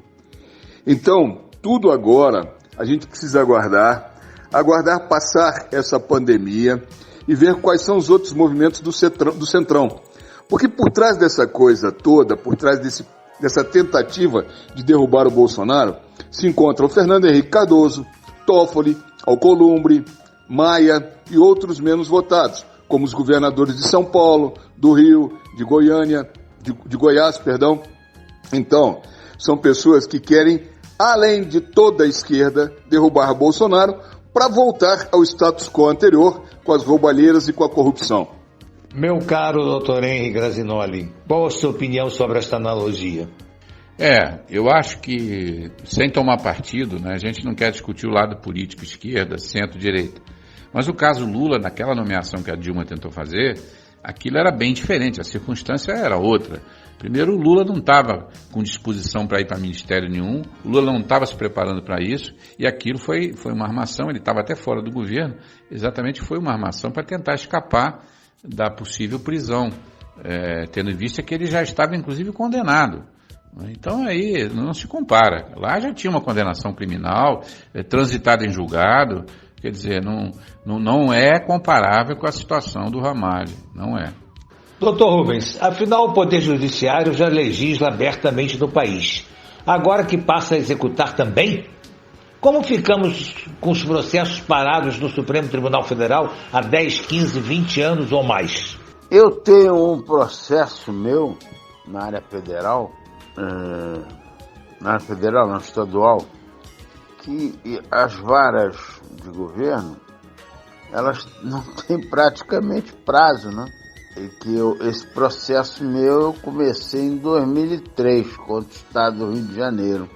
Então, tudo agora, a gente precisa aguardar passar essa pandemia e ver quais são os outros movimentos do Centrão. Porque por trás dessa coisa toda, por trás dessa tentativa de derrubar o Bolsonaro, se encontra o Fernando Henrique Cardoso, Toffoli, Alcolumbre, Maia e outros menos votados, como os governadores de São Paulo, do Rio, de Goiânia, de Goiás, perdão. Então, são pessoas que querem, além de toda a esquerda, derrubar Bolsonaro para voltar ao status quo anterior, com as roubalheiras e com a corrupção. Meu caro doutor Henri Grazinoli, qual a sua opinião sobre esta analogia? Eu acho que, sem tomar partido, né, a gente não quer discutir o lado político, esquerda, centro-direita. Mas o caso Lula, naquela nomeação que a Dilma tentou fazer, aquilo era bem diferente, a circunstância era outra. Primeiro, o Lula não estava com disposição para ir para ministério nenhum, o Lula não estava se preparando para isso, e aquilo foi uma armação, ele estava até fora do governo, exatamente foi uma armação para tentar escapar da possível prisão, tendo em vista que ele já estava, inclusive, condenado. Então aí não se compara. Lá já tinha uma condenação criminal, transitada em julgado, quer dizer, não é comparável com a situação do Ramalho, não é. Doutor Rubens, afinal o Poder Judiciário já legisla abertamente no país. Agora que passa a executar também? Como ficamos com os processos parados no Supremo Tribunal Federal há 10, 15, 20 anos ou mais? Eu tenho um processo meu na área federal, não, estadual, que as varas de governo, elas não têm praticamente prazo, né? E que esse processo meu eu comecei em 2003 contra o Estado do Rio de Janeiro.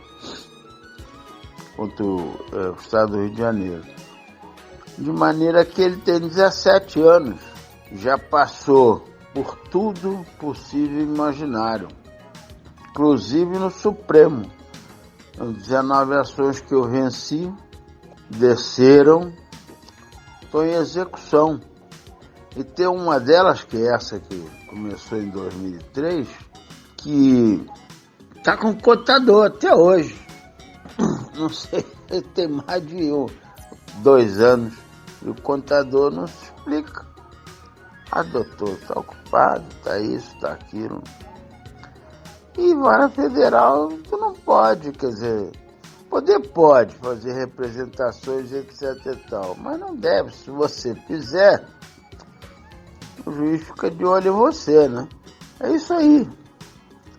De maneira que ele tem 17 anos, já passou por tudo possível e imaginário, inclusive no Supremo. 19 ações que eu venci, desceram, estou em execução. E tem uma delas, que é essa que começou em 2003, que está com contador até hoje. Não sei tem mais de 2 anos e o contador não se explica. Doutor, está ocupado, está isso, está aquilo. E vara federal, tu não pode, quer dizer, pode fazer representações, etc e tal, mas não deve. Se você fizer, o juiz fica de olho em você, né? É isso aí.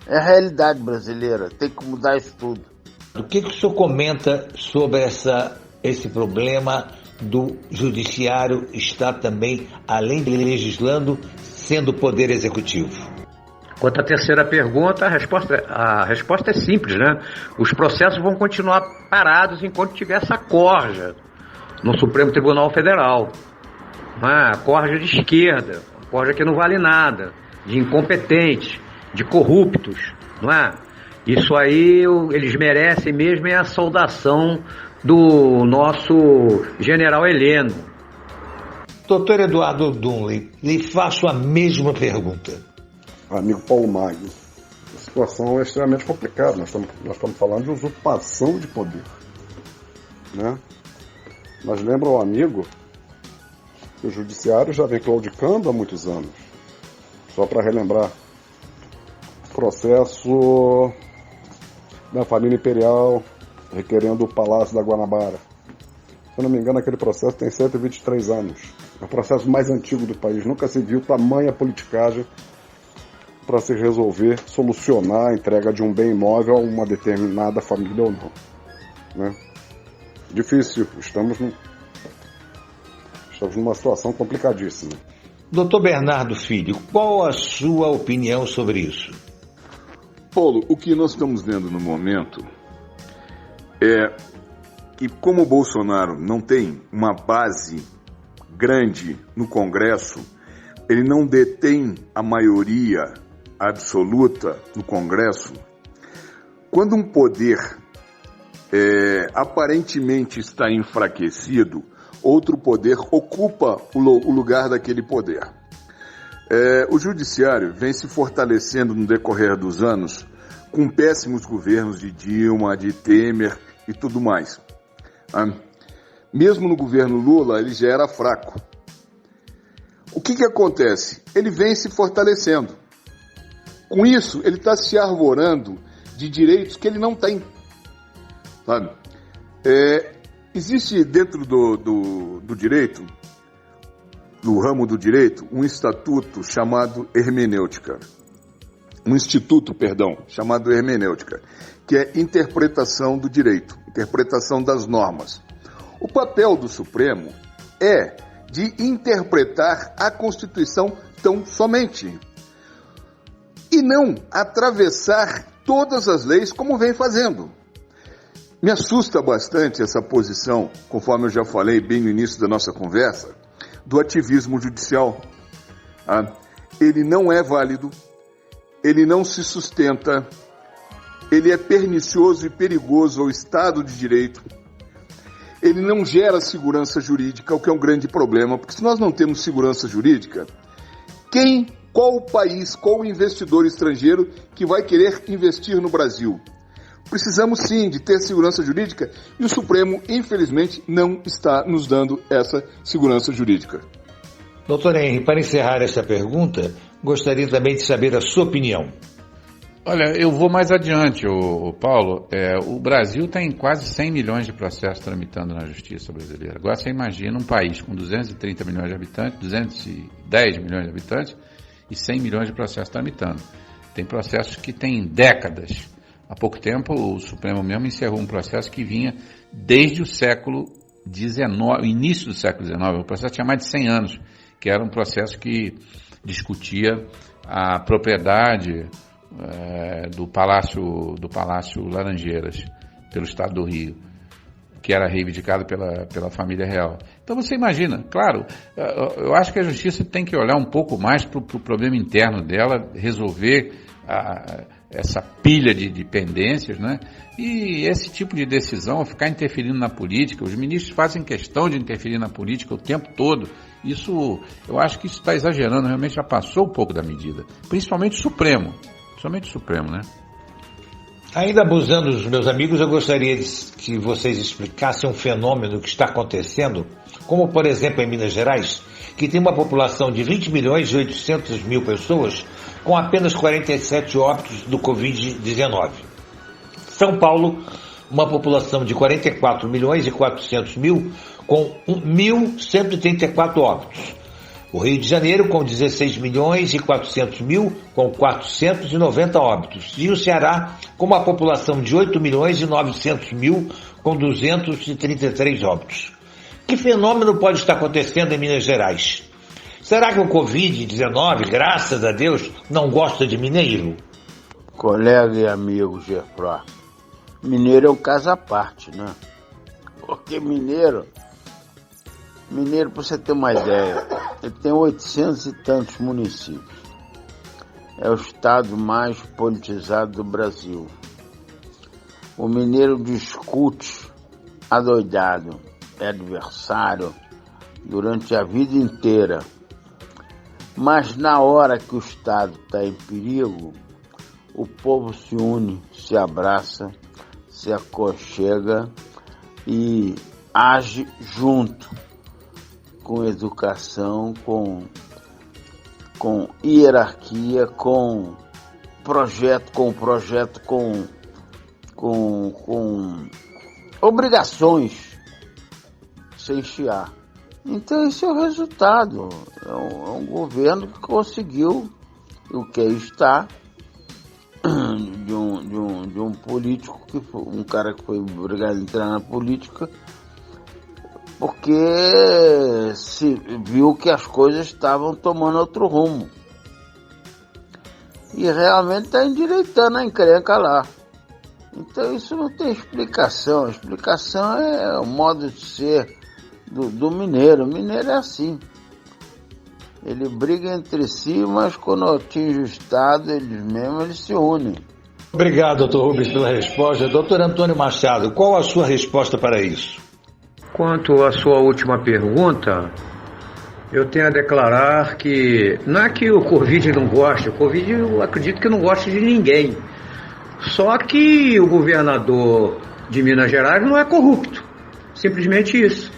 É a realidade brasileira, tem que mudar isso tudo. O que o senhor comenta sobre esse problema do judiciário estar também, além de legislando, sendo o poder executivo? Quanto à terceira pergunta, a resposta é simples, né? Os processos vão continuar parados enquanto tiver essa corja no Supremo Tribunal Federal. A corja de esquerda, a corja que não vale nada, de incompetentes, de corruptos, não é? Isso aí eles merecem mesmo é a saudação do nosso general Heleno. Doutor Eduardo Dunley, lhe faço a mesma pergunta. Amigo Paulo Magno, a situação é extremamente complicada. Nós estamos falando de usurpação de poder, né? Mas lembra o amigo que o judiciário já vem claudicando há muitos anos. Só para relembrar, processo da família imperial requerendo o Palácio da Guanabara. Se eu não me engano, aquele processo tem 123 anos. É o processo mais antigo do país. Nunca se viu tamanha politicagem para se resolver, solucionar a entrega de um bem imóvel a uma determinada família ou não, né? Difícil, estamos numa situação complicadíssima. Doutor Bernardo Filho, qual a sua opinião sobre isso? Paulo, o que nós estamos vendo no momento é que, como o Bolsonaro não tem uma base grande no Congresso, ele não detém a maioria absoluta no Congresso. Quando um poder aparentemente está enfraquecido, outro poder ocupa o lugar daquele poder. O judiciário vem se fortalecendo no decorrer dos anos com péssimos governos de Dilma, de Temer e tudo mais. Mesmo no governo Lula, ele já era fraco. O que acontece? Ele vem se fortalecendo. Com isso, ele está se arvorando de direitos que ele não tem. Sabe? Existe dentro do direito, do ramo do direito, um estatuto chamado hermenêutica. Um instituto, chamado hermenêutica, que é interpretação do direito, interpretação das normas. O papel do Supremo é de interpretar a Constituição tão somente. E não atravessar todas as leis como vem fazendo. Me assusta bastante essa posição, conforme eu já falei bem no início da nossa conversa, do ativismo judicial. Ele não é válido, ele não se sustenta, ele é pernicioso e perigoso ao Estado de Direito, ele não gera segurança jurídica, o que é um grande problema, porque se nós não temos segurança jurídica, qual país, qual investidor estrangeiro que vai querer investir no Brasil? Precisamos sim de ter segurança jurídica e o Supremo, infelizmente, não está nos dando essa segurança jurídica. Doutor Henry, para encerrar essa pergunta, gostaria também de saber a sua opinião. Olha, eu vou mais adiante, Paulo. O Brasil tem quase 100 milhões de processos tramitando na justiça brasileira. Agora você imagina um país com 230 milhões de habitantes, 210 milhões de habitantes e 100 milhões de processos tramitando. Tem processos que têm décadas. Há pouco tempo o Supremo mesmo encerrou um processo que vinha desde o século XIX, início do século XIX. O processo tinha mais de 100 anos, que era um processo que discutia a propriedade do Palácio Laranjeiras, pelo Estado do Rio, que era reivindicado pela família real. Então você imagina, claro, eu acho que a justiça tem que olhar um pouco mais para o problema interno dela, resolver essa pilha de pendências, né? E esse tipo de decisão, ficar interferindo na política, os ministros fazem questão de interferir na política o tempo todo. Isso, eu acho que isso está exagerando, realmente já passou um pouco da medida, principalmente o Supremo, né? Ainda abusando dos meus amigos, eu gostaria que vocês explicassem um fenômeno que está acontecendo, como por exemplo em Minas Gerais, que tem uma população de 20 milhões e 800 mil pessoas, com apenas 47 óbitos do Covid-19. São Paulo, uma população de 44 milhões e 400 mil, com 1.134 óbitos. O Rio de Janeiro, com 16 milhões e 400 mil, com 490 óbitos. E o Ceará, com uma população de 8 milhões e 900 mil, com 233 óbitos. Que fenômeno pode estar acontecendo em Minas Gerais? Será que o Covid-19, graças a Deus, não gosta de mineiro? Colega e amigo Gefró, mineiro é um caso à parte, né? Porque mineiro, para você ter uma ideia, ele tem 800 e tantos municípios. É o estado mais politizado do Brasil. O mineiro discute adoidado, é adversário durante a vida inteira. Mas na hora que o estado está em perigo, o povo se une, se abraça, se aconchega e age junto, com educação, com hierarquia, com obrigações, sem chiar. Então esse é o resultado. É um governo que conseguiu o que está de um político, um cara que foi obrigado a entrar na política porque se viu que as coisas estavam tomando outro rumo. E realmente está endireitando a encrenca lá. Então isso não tem explicação. A explicação é o modo de ser do mineiro. O mineiro é assim. Ele briga entre si, mas quando atinge o Estado, eles se unem. Obrigado, doutor Rubens, pela resposta. Doutor Antônio Machado, qual a sua resposta para isso? Quanto à sua última pergunta, eu tenho a declarar que não é que o Covid não gosta, o Covid eu acredito que não gosta de ninguém. Só que o governador de Minas Gerais não é corrupto, simplesmente isso.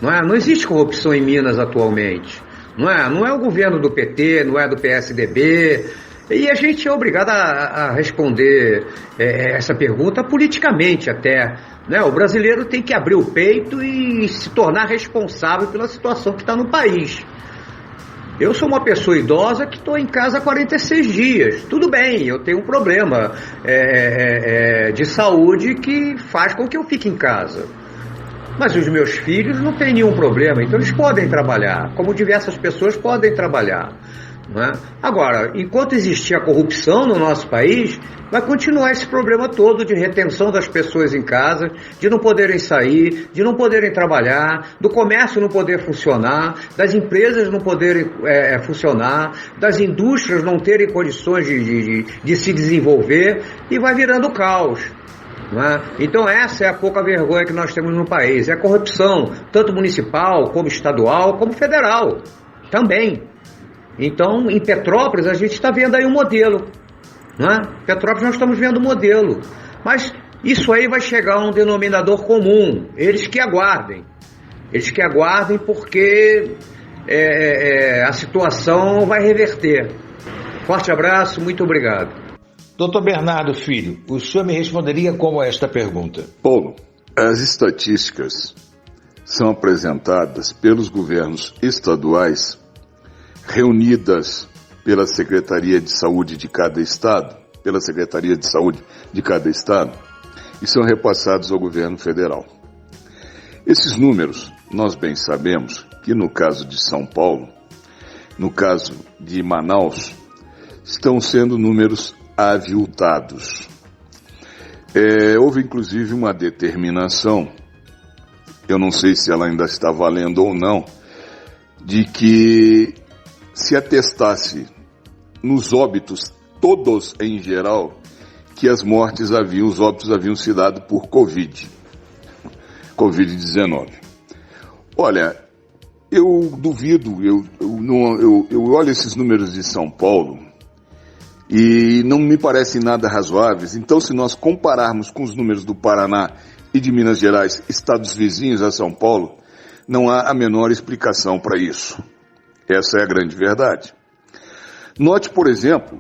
Não existe corrupção em Minas atualmente. Não é o governo do PT, não é do PSDB. E a gente é obrigado a responder essa pergunta politicamente até. Né? O brasileiro tem que abrir o peito e se tornar responsável pela situação que está no país. Eu sou uma pessoa idosa que estou em casa há 46 dias. Tudo bem, eu tenho um problema de saúde que faz com que eu fique em casa. Mas os meus filhos não têm nenhum problema, então eles podem trabalhar, como diversas pessoas podem trabalhar. Né? Agora, enquanto existir a corrupção no nosso país, vai continuar esse problema todo de retenção das pessoas em casa, de não poderem sair, de não poderem trabalhar, do comércio não poder funcionar, das empresas não poderem funcionar, das indústrias não terem condições de se desenvolver, e vai virando caos. Então essa é a pouca vergonha que nós temos no país, é a corrupção, tanto municipal, como estadual, como federal, também. Então, em Petrópolis, a gente está vendo aí um modelo. Petrópolis nós estamos vendo um modelo. Mas isso aí vai chegar a um denominador comum. Eles que aguardem porque a situação vai reverter. Forte abraço, muito obrigado. Doutor Bernardo Filho, o senhor me responderia como a esta pergunta? Paulo, as estatísticas são apresentadas pelos governos estaduais reunidas pela Secretaria de Saúde de cada estado, e são repassados ao governo federal. Esses números, nós bem sabemos que no caso de São Paulo, no caso de Manaus, estão sendo números aviltados. Houve inclusive uma determinação, eu não sei se ela ainda está valendo ou não, de que se atestasse nos óbitos, todos em geral, que os óbitos haviam se dado por Covid-19. Olha, eu duvido, eu olho esses números de São Paulo e não me parecem nada razoáveis. Então, se nós compararmos com os números do Paraná e de Minas Gerais, estados vizinhos a São Paulo, não há a menor explicação para isso. Essa é a grande verdade. Note, por exemplo,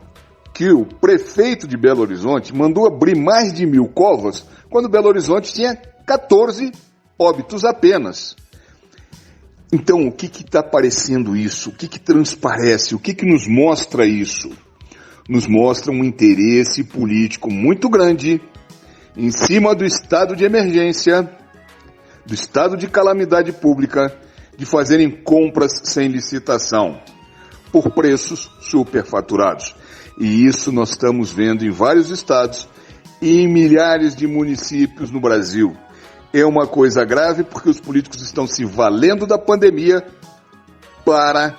que o prefeito de Belo Horizonte mandou abrir mais de 1.000 covas, quando Belo Horizonte tinha 14 óbitos apenas. Então, o que está parecendo isso? O que transparece? O que nos mostra isso? Nos mostra um interesse político muito grande em cima do estado de emergência, do estado de calamidade pública, de fazerem compras sem licitação, por preços superfaturados. E isso nós estamos vendo em vários estados e em milhares de municípios no Brasil. É uma coisa grave porque os políticos estão se valendo da pandemia para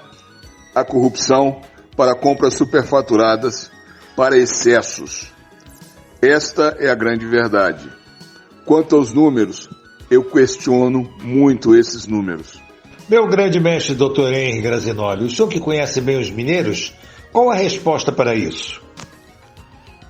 a corrupção, para compras superfaturadas, para excessos. Esta é a grande verdade. Quanto aos números, eu questiono muito esses números. Meu grande mestre, Dr. Henri Grazinoli, o senhor que conhece bem os mineiros, qual a resposta para isso?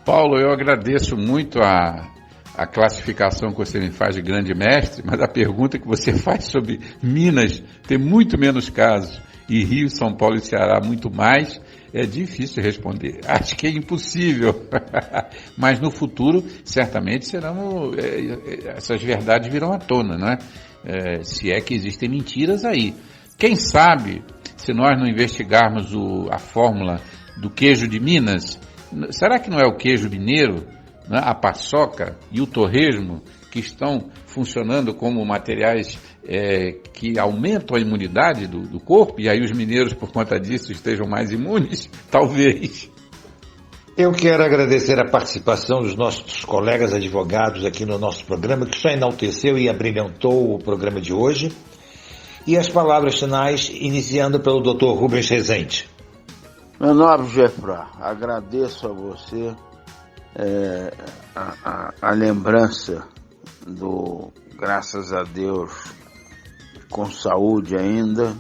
Paulo, eu agradeço muito a classificação que você me faz de grande mestre, mas a pergunta que você faz sobre Minas ter muito menos casos e Rio, São Paulo e Ceará muito mais, é difícil responder. Acho que é impossível, mas no futuro certamente essas verdades virão à tona, não é? Se é que existem mentiras aí. Quem sabe, se nós não investigarmos a fórmula do queijo de Minas, será que não é o queijo mineiro, né, a paçoca e o torresmo que estão funcionando como materiais que aumentam a imunidade do corpo, e aí os mineiros, por conta disso, estejam mais imunes? Talvez. Eu quero agradecer a participação dos nossos colegas advogados aqui no nosso programa, que só enalteceu e abrilhantou o programa de hoje. E as palavras finais, iniciando pelo Dr. Rubens Rezende. Meu nobre Gefra, agradeço a você a lembrança do, graças a Deus, com saúde ainda,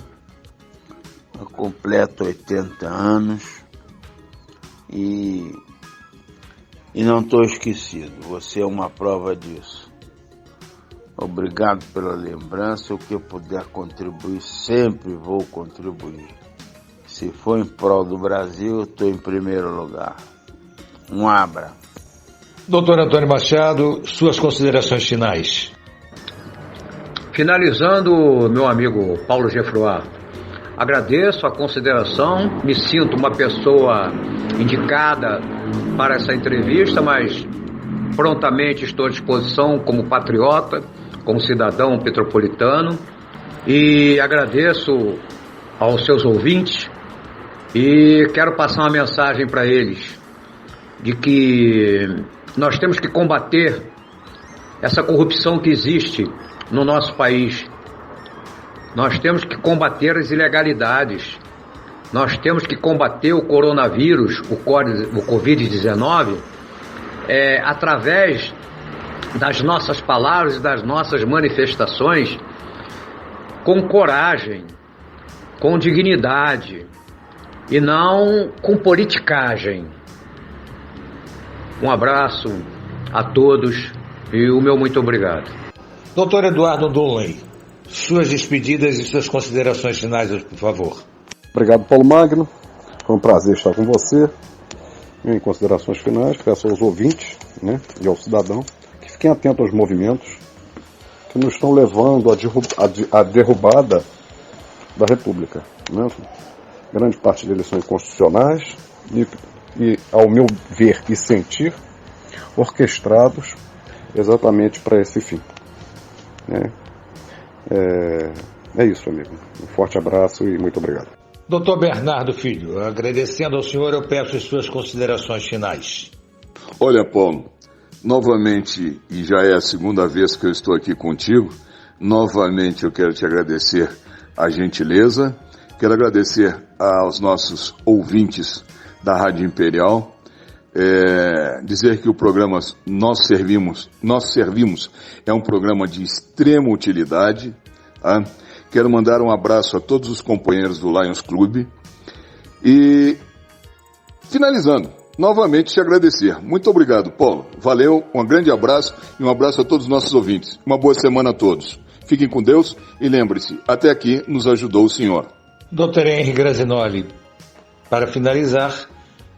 eu completo 80 anos e não estou esquecido, você é uma prova disso. Obrigado pela lembrança, o que eu puder contribuir, sempre vou contribuir. Se for em prol do Brasil, estou em primeiro lugar. Um abraço. Doutor Antônio Machado, suas considerações finais. Finalizando, meu amigo Paulo Gefroy, agradeço a consideração, me sinto uma pessoa indicada para essa entrevista, mas prontamente estou à disposição como patriota, como cidadão petropolitano, e agradeço aos seus ouvintes e quero passar uma mensagem para eles de que nós temos que combater essa corrupção que existe no nosso país. Nós temos que combater as ilegalidades. Nós temos que combater o coronavírus, o Covid-19, através das nossas palavras e das nossas manifestações, com coragem, com dignidade e não com politicagem. Um abraço a todos e o meu muito obrigado. Doutor Eduardo Dunley, suas despedidas e suas considerações finais, por favor. Obrigado, Paulo Magno. Foi um prazer estar com você. Em considerações finais, peço aos ouvintes, né, e ao cidadão que fiquem atentos aos movimentos que nos estão levando à derrubada da República. Né? Grande parte deles são inconstitucionais e, ao meu ver e sentir, orquestrados exatamente para esse fim. É isso, amigo. Um forte abraço e muito obrigado. Doutor Bernardo Filho, agradecendo ao senhor, eu peço as suas considerações finais. Olha, Paulo, novamente, e já é a segunda vez que eu estou aqui contigo, novamente eu quero te agradecer a gentileza, quero agradecer aos nossos ouvintes da Rádio Imperial, dizer que o programa Nós Servimos é um programa de extrema utilidade, tá? Quero mandar um abraço a todos os companheiros do Lions Club e, finalizando, novamente te agradecer. Muito obrigado, Paulo. Valeu, um grande abraço e um abraço a todos os nossos ouvintes. Uma boa semana a todos. Fiquem com Deus e lembre-se, até aqui nos ajudou o Senhor. Dr. Henry Grazinoli, para finalizar,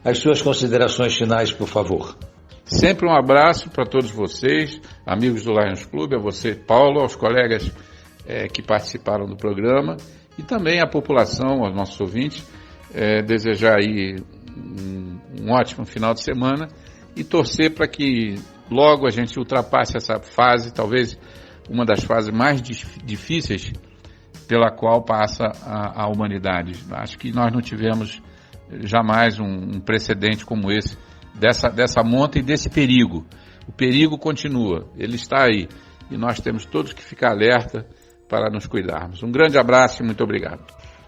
as suas considerações finais, por favor. Sempre um abraço para todos vocês, amigos do Lions Club, a você, Paulo, aos colegas que participaram do programa e também à população, aos nossos ouvintes, desejar aí um ótimo final de semana e torcer para que logo a gente ultrapasse essa fase, talvez uma das fases mais difíceis pela qual passa a humanidade. Acho que nós não tivemos jamais um precedente como esse, dessa monta e desse perigo. O perigo continua, ele está aí e nós temos todos que ficar alerta para nos cuidarmos. Um grande abraço e muito obrigado.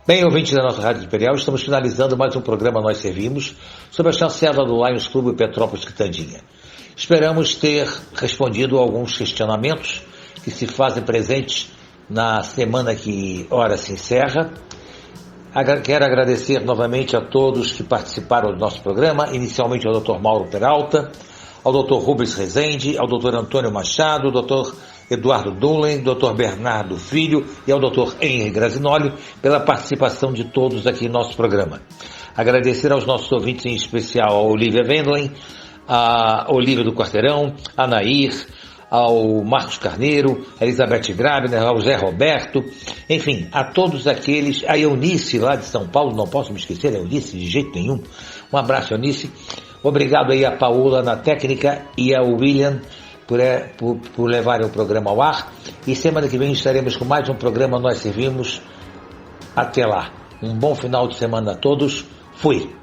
Bem, ouvintes da nossa Rádio Imperial, estamos finalizando mais um programa Nós Servimos, sob a chancela do Lions Clube Petrópolis Quitandinha. Esperamos ter respondido a alguns questionamentos que se fazem presentes na semana que ora se encerra. Quero agradecer novamente a todos que participaram do nosso programa, inicialmente ao Dr. Mauro Peralta, ao Dr. Rubens Rezende, ao Dr. Antônio Machado, ao Dr. Eduardo Dunlen, Dr. Bernardo Filho e ao Dr. Henry Grazinoli pela participação de todos aqui em nosso programa. Agradecer aos nossos ouvintes, em especial a Olivia Wendlen, a Olívia do Quarteirão, a Nair, ao Marcos Carneiro, a Elizabeth Grabner, ao Zé Roberto, enfim, a todos aqueles, a Eunice lá de São Paulo, não posso me esquecer, a Eunice de jeito nenhum, um abraço, Eunice, obrigado aí a Paola na técnica e ao William por levarem o programa ao ar, e semana que vem estaremos com mais um programa Nós Servimos. Até lá, um bom final de semana a todos, fui!